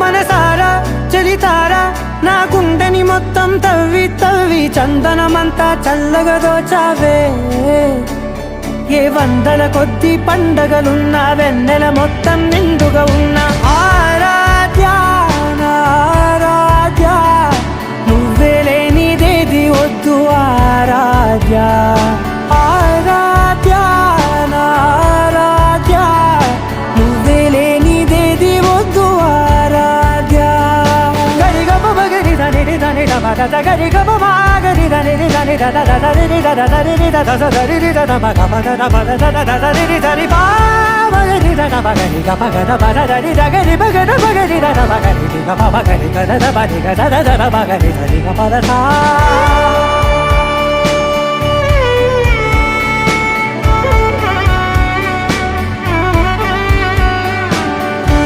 మనసారా చలితారా నా గుండెని మొత్తం తవ్వి తవ్వి చందనమంతా చల్లగా దోచావే ఏ వందల కొద్ది పండగలున్నా వెన్నెల మొత్తం నిండుగా ఉన్న ఆరాధ్య నా ఆరాధ్య నువ్వే లేనిదేది వద్దు ఆరాధ్య ఆరాధ్య నా ఆరాధ్య నువ్వే లేనిదేది వద్దు ఆరాధ్య గరిగమ మగరి దని దని మగ గరిగమ మాగరి దని దని దని దని దని దని మగ మగ మగ దని దని బా మగరి దని మగరి గ మగ మగ దని దగరి మగ మగరి దని మగరి గ మగరి గ ద మగరి గ ద మగరి దని దని మగరి దని గ మగ